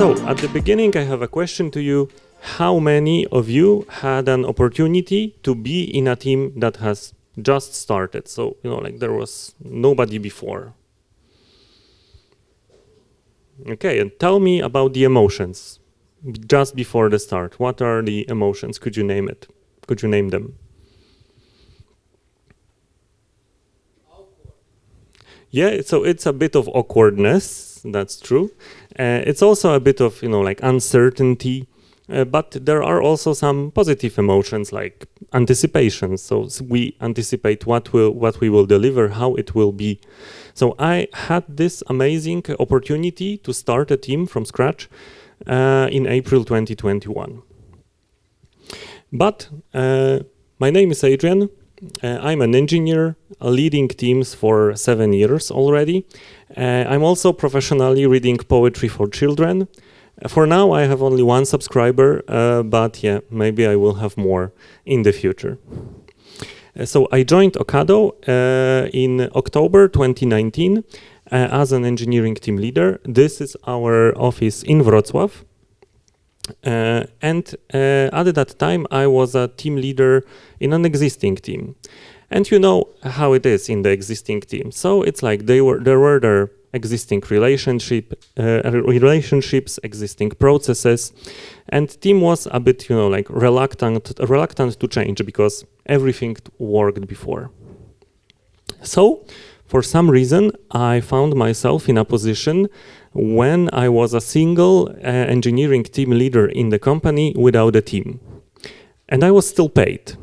So, at the beginning, I have a question to you. How many of you had an opportunity to be in a team that has just started? So, like there was nobody before. Okay, and tell me about the emotions just before the start. What are the emotions? Could you name it? Could you name them? Awkward. Yeah, so it's a bit of awkwardness, that's true. It's also a bit of, like uncertainty, but there are also some positive emotions like anticipation. So we anticipate what we will deliver, how it will be. So I had this amazing opportunity to start a team from scratch in April 2021. But my name is Adrian. I'm an engineer leading teams for 7 years already. I'm also professionally reading poetry for children. For now, I have only one subscriber, but yeah, maybe I will have more in the future. So I joined Ocado in October 2019 as an engineering team leader. This is our office in Wrocław. And at that time, I was a team leader in an existing team. And you know how it is in the existing team. So it's like there were their existing relationships, existing processes, and team was a bit, like reluctant to change because everything worked before. So, for some reason, I found myself in a position when I was a single engineering team leader in the company without a team. And I was still paid,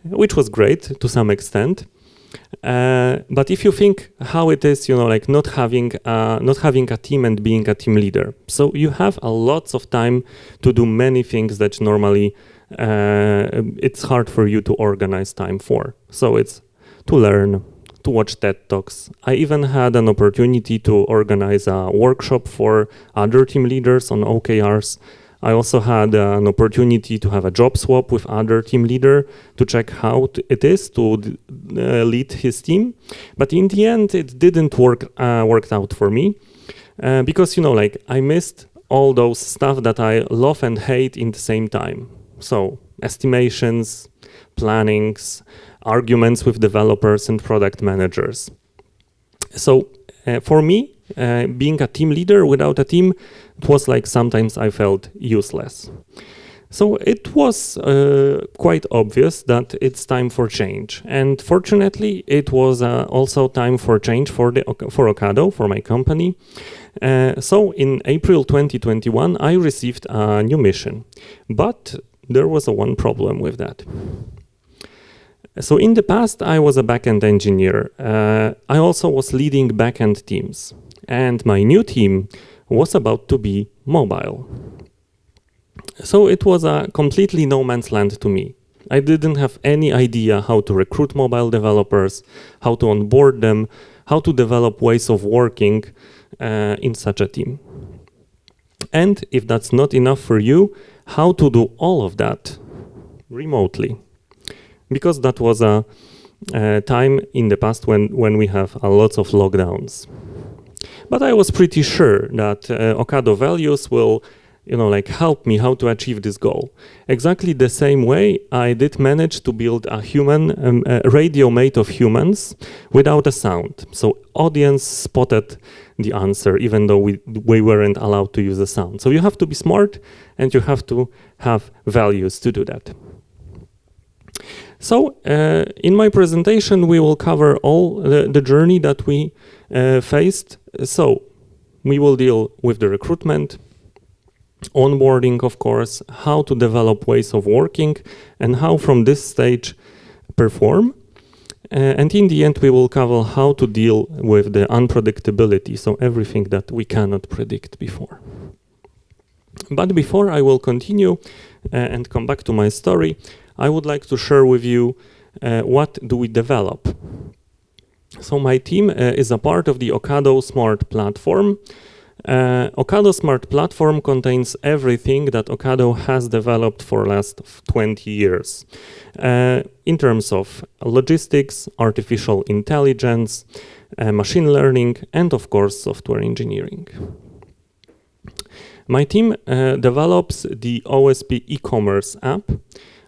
which was great to some extent. But if you think how it is, like not having a team and being a team leader, so you have a lots of time to do many things that normally it's hard for you to organize time for. So it's to learn, to watch TED Talks. I even had an opportunity to organize a workshop for other team leaders on OKRs. I also had an opportunity to have a job swap with other team leader to check how it is to lead his team. But in the end, it didn't work out for me because, like I missed all those stuff that I love and hate in the same time. So estimations, plannings, arguments with developers and product managers. So for me, being a team leader without a team, it was like sometimes I felt useless. So it was quite obvious that it's time for change. And fortunately, it was also time for change for Ocado, for my company. So in April 2021, I received a new mission. But there was one problem with that. So in the past, I was a backend engineer. I also was leading backend teams. And my new team was about to be mobile. So it was a completely no man's land to me. I didn't have any idea how to recruit mobile developers, how to onboard them, how to develop ways of working in such a team. And if that's not enough for you, how to do all of that remotely. Because that was a time in the past when we have a lot of lockdowns. But I was pretty sure that Ocado values will, help me how to achieve this goal. Exactly the same way I did manage to build a human, a radio made of humans without a sound. So audience spotted the answer, even though we weren't allowed to use a sound. So you have to be smart and you have to have values to do that. So in my presentation, we will cover all the journey that we faced. So we will deal with the recruitment, onboarding, of course, how to develop ways of working, and how from this stage perform. And in the end, we will cover how to deal with the unpredictability, so everything that we cannot predict before. But before I will continue and come back to my story, I would like to share with you what do we develop. So my team is a part of the Ocado Smart Platform. Ocado Smart Platform contains everything that Ocado has developed for the last 20 years in terms of logistics, artificial intelligence, machine learning, and of course software engineering. My team develops the OSP e-commerce app.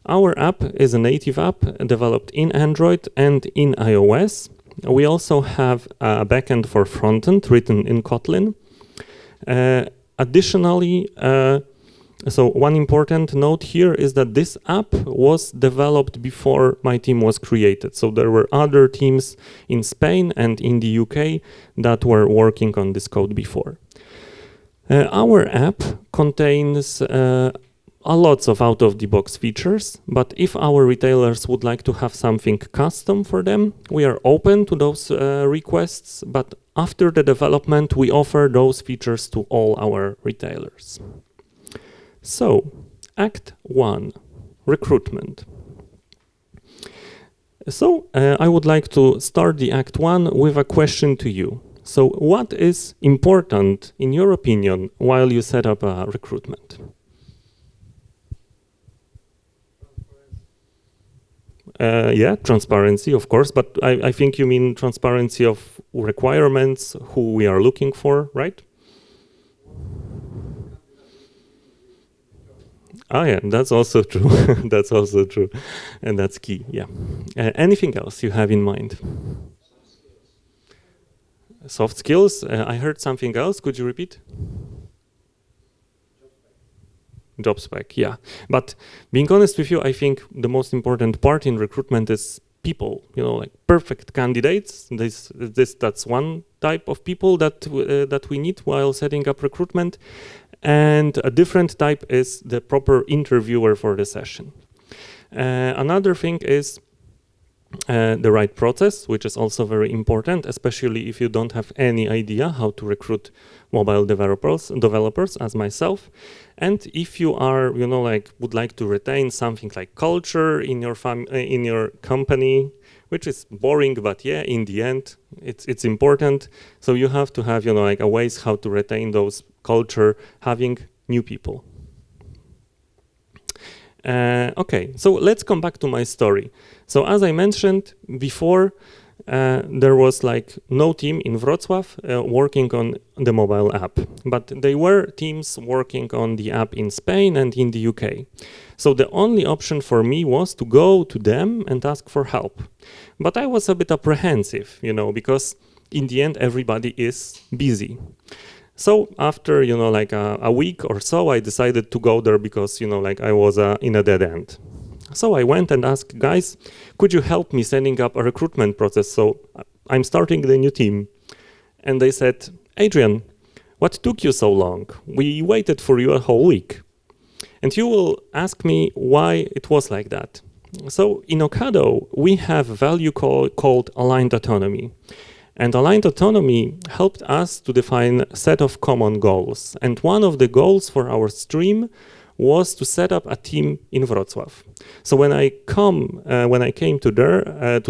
Our app is a native app developed in Android and in iOS. We also have a backend for frontend written in Kotlin. Additionally, so one important note here is that this app was developed before my team was created. So there were other teams in Spain and in the UK that were working on this code before. Our app contains a lots of out-of-the-box features, but if our retailers would like to have something custom for them, we are open to those requests, but after the development, we offer those features to all our retailers. So, Act 1, recruitment. So, I would like to start the Act 1 with a question to you. So, what is important, in your opinion, while you set up a recruitment? Yeah, transparency, of course, but I think you mean transparency of requirements, who we are looking for, right? Ah, yeah, that's also true. That's also true, and that's key. Yeah. Anything else you have in mind? Soft skills. I heard something else. Could you repeat? Job spec. Yeah. But being honest with you, I think the most important part in recruitment is people. You know, like perfect candidates. That's one type of people that we need while setting up recruitment. And a different type is the proper interviewer for the session. Another thing is the right process, which is also very important, especially if you don't have any idea how to recruit mobile developers as myself. And if you are, you know, like would like to retain something like culture in your company, which is boring, but yeah, in the end, it's important. So you have to have, you know, like a ways how to retain those culture, having new people. Okay, so let's come back to my story. So as I mentioned before, there was like no team in Wrocław working on the mobile app, but they were teams working on the app in Spain and in the UK. So the only option for me was to go to them and ask for help. But I was a bit apprehensive, you know, because in the end, everybody is busy. So after, you know, like a week or so, I decided to go there because, you know, like I was in a dead end. So I went and asked, guys, could you help me setting up a recruitment process? So I'm starting the new team. And they said, Adrian, what took you so long? We waited for you a whole week. And you will ask me why it was like that. So in Ocado, we have a value called aligned autonomy. And aligned autonomy helped us to define a set of common goals. And one of the goals for our stream was to set up a team in Wrocław. So when I came to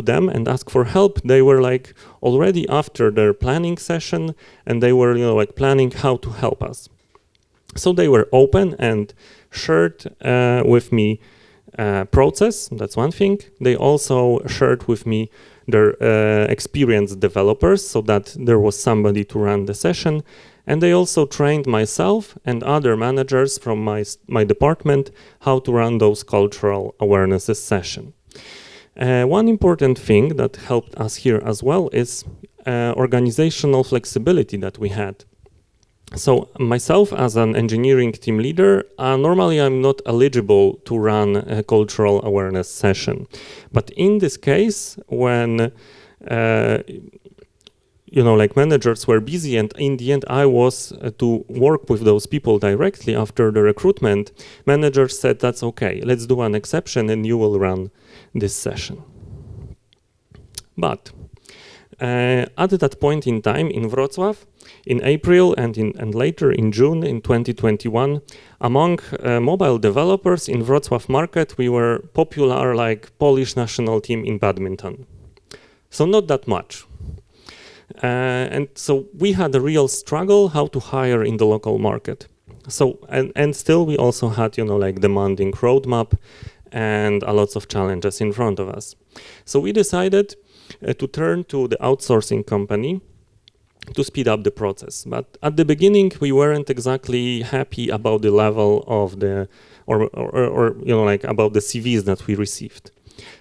them and asked for help, they were like already after their planning session, and they were, you know, like planning how to help us. So they were open and shared with me process. That's one thing. They also shared with me their experienced developers, so that there was somebody to run the session. And they also trained myself and other managers from my department how to run those cultural awarenesses session. One important thing that helped us here as well is organizational flexibility that we had. So myself as an engineering team leader, normally I'm not eligible to run a cultural awareness session. But in this case, when you know, like managers were busy, and in the end I was to work with those people directly after the recruitment, managers said, that's okay, let's do an exception and you will run this session. But at that point in time in Wrocław, in April and later in June in 2021, among mobile developers in Wrocław market, we were popular like Polish national team in badminton. So not that much. And so we had a real struggle how to hire in the local market. So, and still we also had, you know, like demanding roadmap and a lots of challenges in front of us. So we decided to turn to the outsourcing company to speed up the process. But at the beginning, we weren't exactly happy about the level of the, or like about the CVs that we received.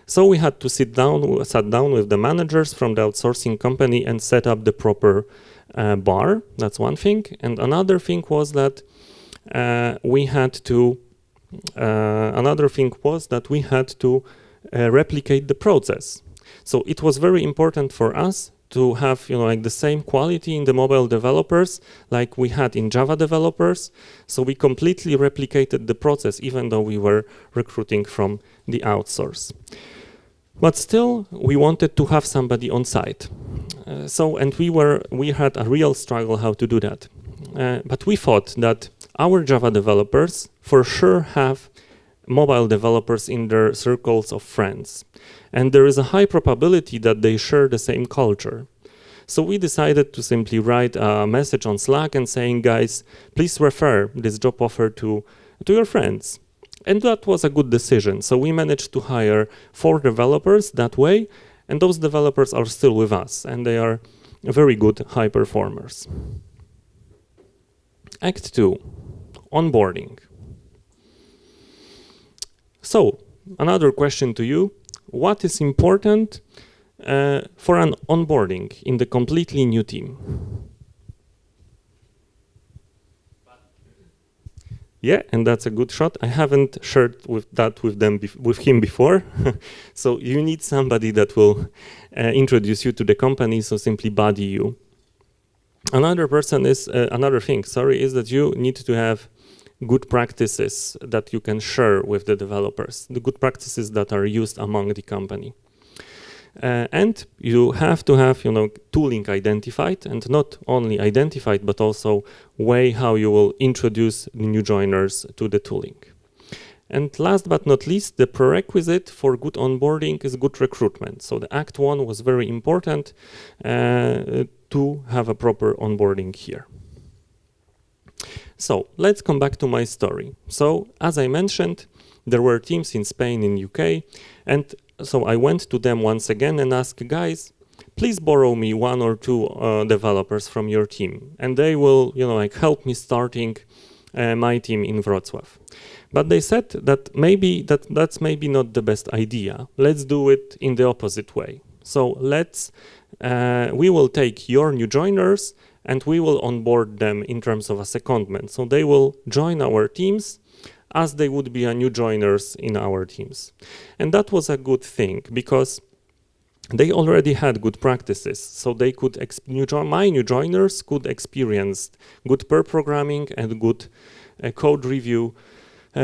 So we had to sat down with the managers from the outsourcing company and set up the proper bar. That's one thing. And another thing was that we had to replicate the process. So it was very important for us to have like the same quality in the mobile developers like we had in Java developers. So we completely replicated the process, even though we were recruiting from the outsource. But still, we wanted to have somebody on site. And we had a real struggle how to do that. But we thought that our Java developers for sure have mobile developers in their circles of friends. And there is a high probability that they share the same culture. So we decided to simply write a message on Slack and saying, guys, please refer this job offer to your friends. And that was a good decision. So we managed to hire 4 developers that way, and those developers are still with us, and they are very good high performers. Act 2, onboarding. So, another question to you. What is important for an onboarding in the completely new team? Yeah, and that's a good shot. I haven't shared with him before. So you need somebody that will introduce you to the company, so simply buddy you. Another thing is that you need to have good practices that you can share with the developers, the good practices that are used among the company. And you have to have, tooling identified, and not only identified, but also way how you will introduce the new joiners to the tooling. And last but not least, the prerequisite for good onboarding is good recruitment. So the Act 1 was very important to have a proper onboarding here. So let's come back to my story. So as I mentioned, there were teams in Spain, in UK, and so I went to them once again and asked, guys, please borrow me 1 or 2 developers from your team, and they will, help me starting my team in Wrocław. But they said that that's maybe not the best idea. Let's do it in the opposite way. So we will take your new joiners and we will onboard them in terms of a secondment. So they will join our teams as they would be a new joiners in our teams. And that was a good thing because they already had good practices. So they could my new joiners could experience good pair programming and good code review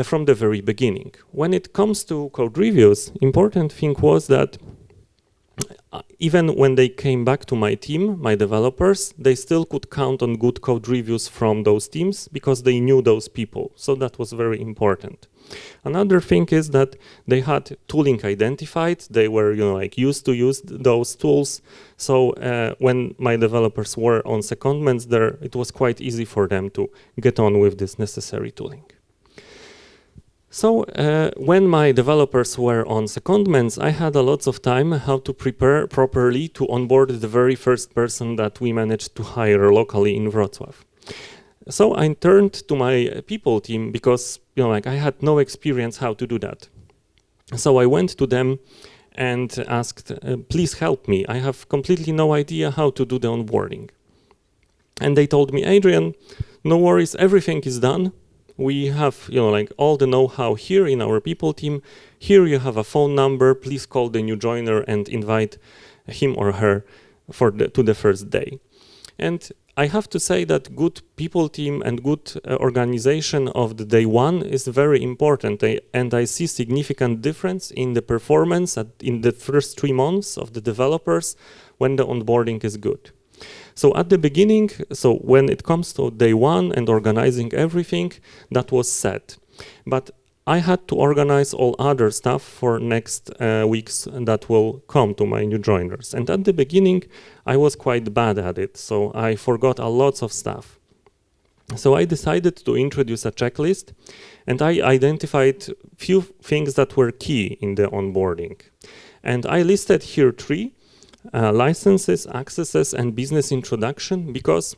from the very beginning. When it comes to code reviews, important thing was that even when they came back to my team, my developers, they still could count on good code reviews from those teams because they knew those people. So that was very important. Another thing is that they had tooling identified. They were, used to use those tools. So when my developers were on secondments there, it was quite easy for them to get on with this necessary tooling. So when my developers were on secondments, I had a lot of time how to prepare properly to onboard the very first person that we managed to hire locally in Wrocław. So I turned to my people team because I had no experience how to do that. So I went to them and asked, please help me. I have completely no idea how to do the onboarding. And they told me, Adrian, no worries, everything is done. We have, all the know-how here in our people team. Here you have a phone number. Please call the new joiner and invite him or her to the first day. And I have to say that good people team and good organization of the day one is very important. And I see significant difference in the performance in the first 3 months of the developers when the onboarding is good. So at the beginning, when it comes to day one and organizing everything, that was set. But I had to organize all other stuff for next weeks that will come to my new joiners. And at the beginning, I was quite bad at it, so I forgot a lot of stuff. So I decided to introduce a checklist, and I identified few things that were key in the onboarding. And I listed here 3. licenses, accesses, and business introduction, because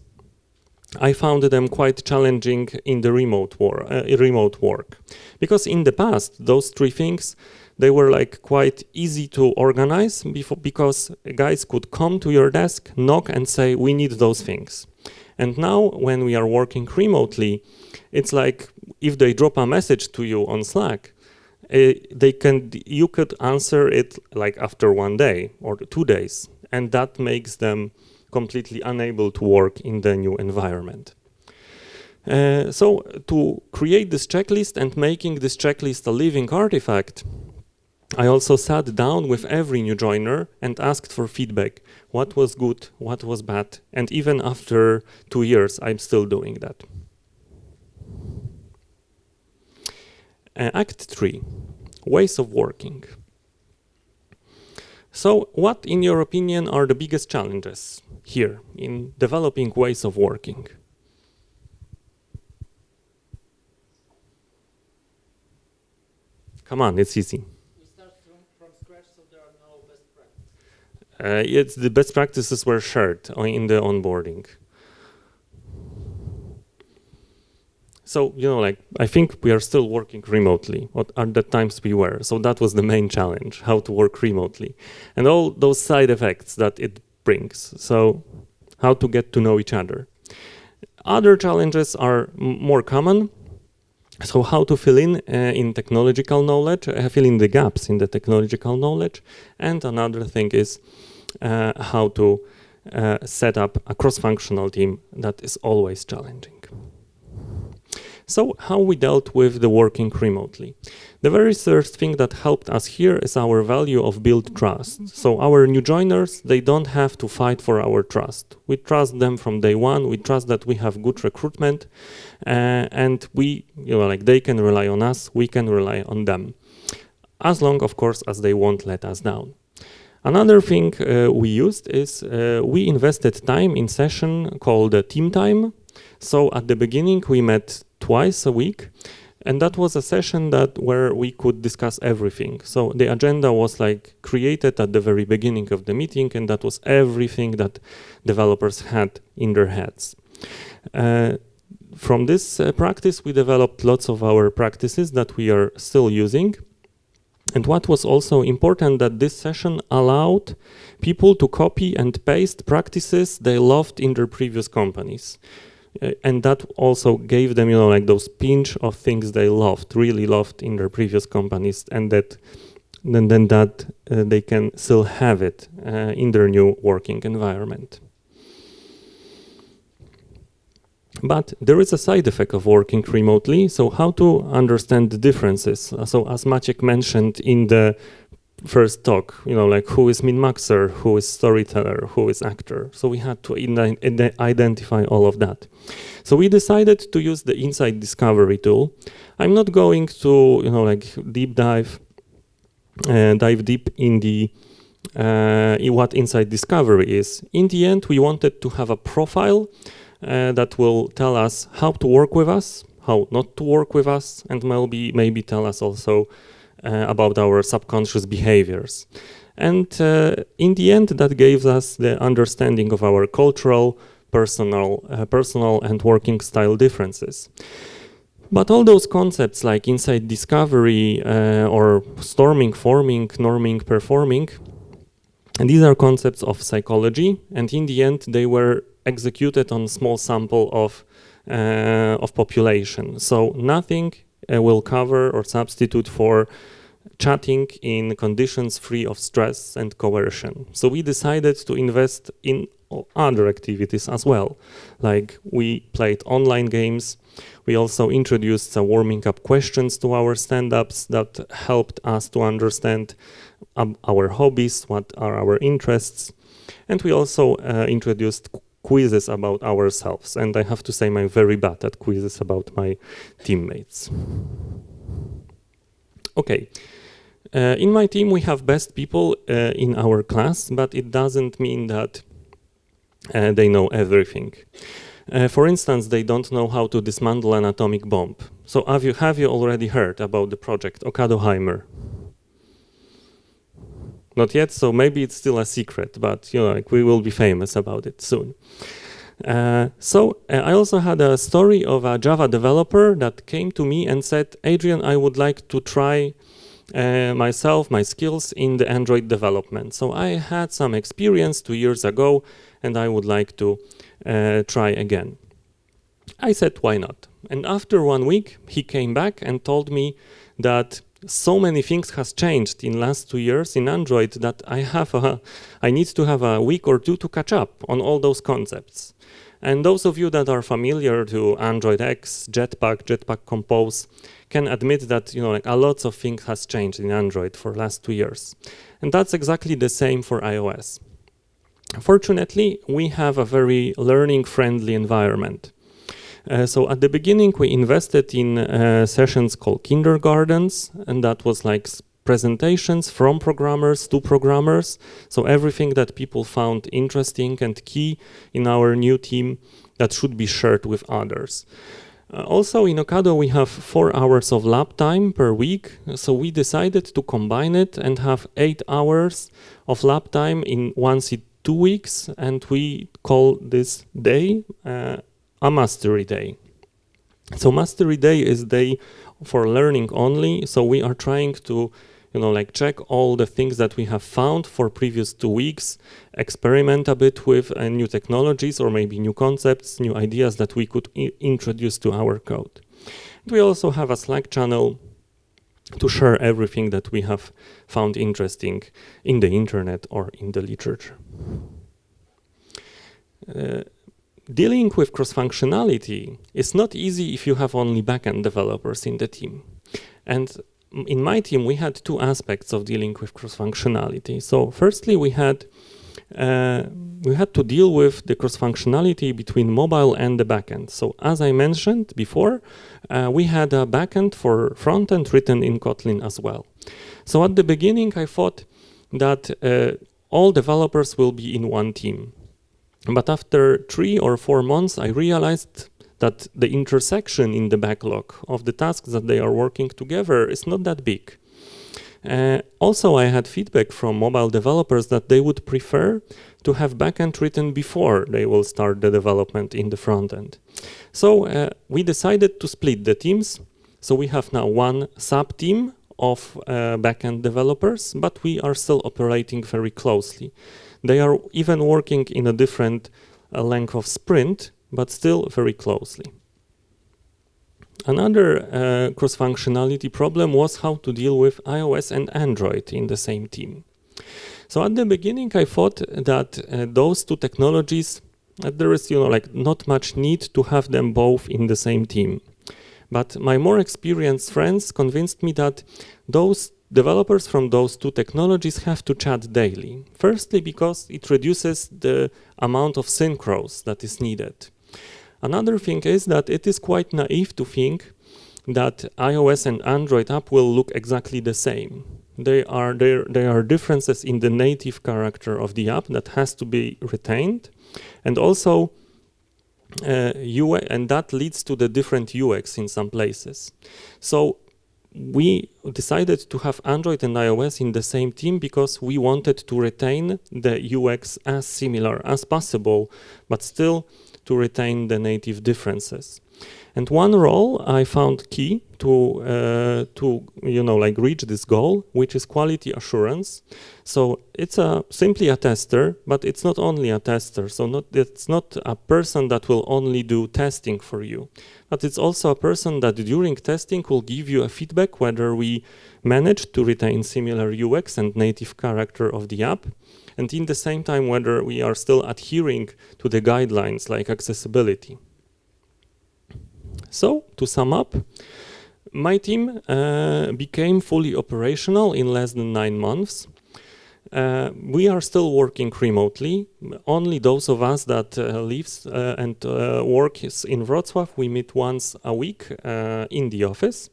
I found them quite challenging in the remote work. Because in the past, those three things, they were like quite easy to organize because guys could come to your desk, knock and say, we need those things. And now when we are working remotely, it's like if they drop a message to you on Slack, you could answer it like after 1 day or 2 days, and that makes them completely unable to work in the new environment. So to create this checklist and making this checklist a living artifact, I also sat down with every new joiner and asked for feedback. What was good, what was bad, and even after 2 years, I'm still doing that. Act 3, ways of working. So what, in your opinion, are the biggest challenges here in developing ways of working? Come on, it's easy. The best practices were shared in the onboarding. So, like, I think we are still working remotely, or at the times we were. So that was the main challenge, how to work remotely. And all those side effects that it brings. So how to get to know each other. Other challenges are more common. So how to fill in technological knowledge, fill in the gaps in the technological knowledge. And another thing is how to set up a cross-functional team that is always challenging. So how we dealt with the working remotely. The very first thing that helped us here is our value of build trust. So our new joiners, they don't have to fight for our trust. We trust them from day one. We trust that we have good recruitment, and they can rely on us. We can rely on them, as long, of course, as they won't let us down. Another thing we used is we invested time in session called team time. So at the beginning, we met twice a week, and that was a session where we could discuss everything. So the agenda was like created at the very beginning of the meeting, and that was everything that developers had in their heads. From this practice, we developed lots of our practices that we are still using. And what was also important, that this session allowed people to copy and paste practices they loved in their previous companies. And that also gave them, like those pinch of things they really loved in their previous companies, and that they can still have it in their new working environment. But there is a side effect of working remotely. So how to understand the differences? So as Maciek mentioned in the first talk, like who is min-maxer, who is storyteller, who is actor. So we had to identify all of that. So we decided to use the Insight Discovery tool. I'm not going to, dive deep in the in what Insight Discovery is. In the end, we wanted to have a profile that will tell us how to work with us, how not to work with us, and maybe tell us also about our subconscious behaviors. And in the end, that gave us the understanding of our cultural, personal and working style differences. But all those concepts like insight discovery or storming, forming, norming, performing, and these are concepts of psychology, and in the end, they were executed on a small sample of population. So nothing will cover or substitute for chatting in conditions free of stress and coercion. So we decided to invest in other activities as well. Like we played online games. We also introduced some warming up questions to our stand-ups that helped us to understand our hobbies, what are our interests. And we also introduced quizzes about ourselves. And I have to say I'm very bad at quizzes about my teammates. Okay. In my team, we have best people in our class, but it doesn't mean that they know everything. For instance, they don't know how to dismantle an atomic bomb. So have you already heard about the project Ocado? not yet, so maybe it's still a secret, but like we will be famous about it soon. I also had a story of a Java developer that came to me and said, Adrian, I would like to try my skills in the Android development. So I had some experience 2 years ago and I would like to try again. I said, why not? And after 1 week, he came back and told me that so many things has changed in last 2 years in Android that I need to have a week or two to catch up on all those concepts. And those of you that are familiar to Android X, Jetpack Compose, can admit that like a lot of things has changed in Android for last 2 years. And that's exactly the same for iOS. Fortunately, we have a very learning-friendly environment. So at the beginning, we invested in sessions called kindergartens, and that was like presentations from programmers to programmers. So everything that people found interesting and key in our new team that should be shared with others. Also in Ocado, we have 4 hours of lab time per week. So we decided to combine it and have 8 hours of lab time in once in 2 weeks. And we call this day a mastery day. So mastery day is day for learning only. So we are trying to, like check all the things that we have found for previous 2 weeks, experiment a bit with new technologies or maybe new concepts, new ideas that we could introduce to our code. We also have a Slack channel to share everything that we have found interesting in the internet or in the literature. Dealing with cross-functionality is not easy if you have only backend developers in the team. And in my team, we had 2 aspects of dealing with cross-functionality. So firstly, we had to deal with the cross-functionality between mobile and the backend. So as I mentioned before, we had a backend for frontend written in Kotlin as well. So at the beginning, I thought that all developers will be in one team. But after 3 or 4 months, I realized that the intersection in the backlog of the tasks that they are working together is not that big. Also, I had feedback from mobile developers that they would prefer to have backend written before they will start the development in the front end. So we decided to split the teams. So we have now one sub-team of backend developers, but we are still operating very closely. They are even working in a different length of sprint, but still very closely. Another cross-functionality problem was how to deal with iOS and Android in the same team. So at the beginning, I thought that those 2 technologies, there is not much need to have them both in the same team. But my more experienced friends convinced me that those developers from those 2 technologies have to chat daily. Firstly, because it reduces the amount of synchros that is needed. Another thing is that it is quite naive to think that iOS and Android app will look exactly the same. There are differences in the native character of the app that has to be retained, and also and that leads to the different UX in some places. So we decided to have Android and iOS in the same team because we wanted to retain the UX as similar as possible, but still to retain the native differences. And one role I found key to reach this goal, which is quality assurance. So it's simply a tester, but it's not only a tester. So it's not a person that will only do testing for you, but it's also a person that during testing will give you a feedback whether we managed to retain similar UX and native character of the app, and in the same time whether we are still adhering to the guidelines like accessibility. So, to sum up, my team became fully operational in less than 9 months. We are still working remotely. Only those of us that lives and work in Wrocław, we meet once a week in the office.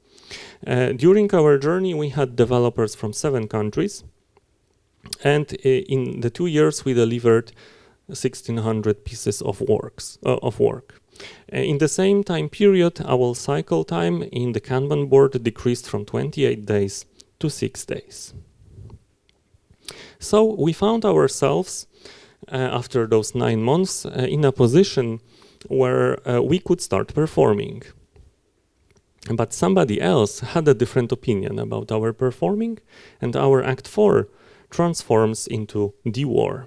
During our journey, we had developers from 7 countries. And in the 2 years, we delivered 1,600 pieces of work. In the same time period, our cycle time in the Kanban board decreased from 28 days to 6 days. So we found ourselves, after those 9 months, in a position where we could start performing. But somebody else had a different opinion about our performing, and our Act 4 transforms into the war.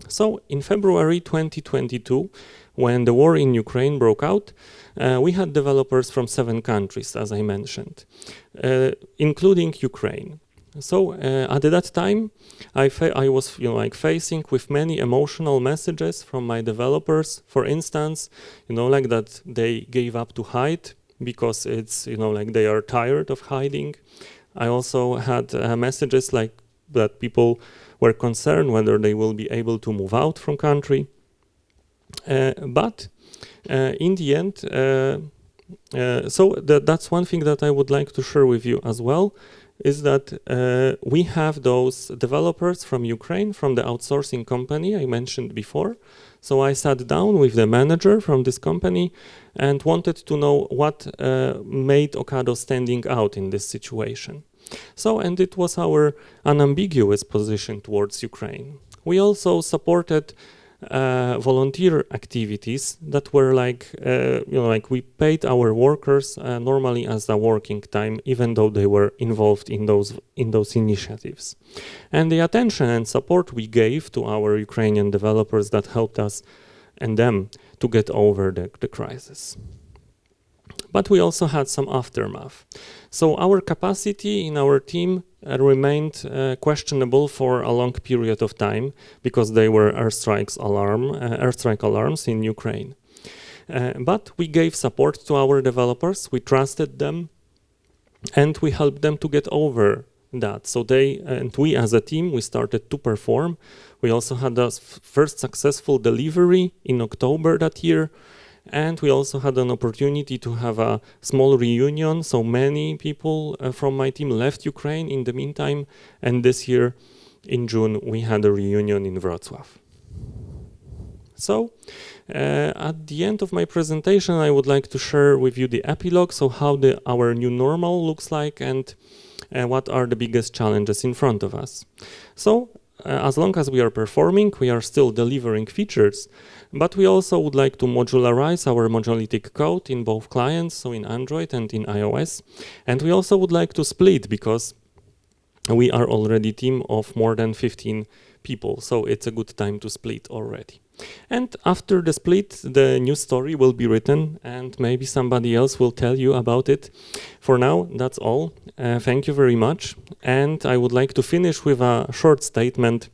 So in February 2022, when the war in Ukraine broke out, we had developers from 7 countries, as I mentioned, including Ukraine. So at that time, I was facing with many emotional messages from my developers. For instance, like that they gave up to hide because it's like they are tired of hiding. I also had messages like that people were concerned whether they will be able to move out from country. But in the end, so that's one thing that I would like to share with you as well, is that we have those developers from Ukraine, from the outsourcing company I mentioned before. So I sat down with the manager from this company and wanted to know what made Ocado standing out in this situation. So, and it was our unambiguous position towards Ukraine. We also supported volunteer activities that were like we paid our workers normally as a working time, even though they were involved in those initiatives. And the attention and support we gave to our Ukrainian developers that helped us and them to get over the crisis. But we also had some aftermath. So our capacity in our team remained questionable for a long period of time because they were airstrike alarms in Ukraine. But we gave support to our developers, we trusted them, and we helped them to get over that. So they and we as a team, we started to perform. We also had a first successful delivery in October that year. And we also had an opportunity to have a small reunion. So many people from my team left Ukraine in the meantime. And this year, in June, we had a reunion in Wrocław. So at the end of my presentation, I would like to share with you the epilogue. So how our new normal looks like and what are the biggest challenges in front of us. So as long as we are performing, we are still delivering features, but we also would like to modularize our monolithic code in both clients, so in Android and in iOS. And we also would like to split because we are already a team of more than 15 people, so it's a good time to split already. And after the split, the new story will be written and maybe somebody else will tell you about it. For now, that's all. Thank you very much. And I would like to finish with a short statement.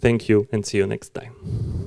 Thank you and see you next time.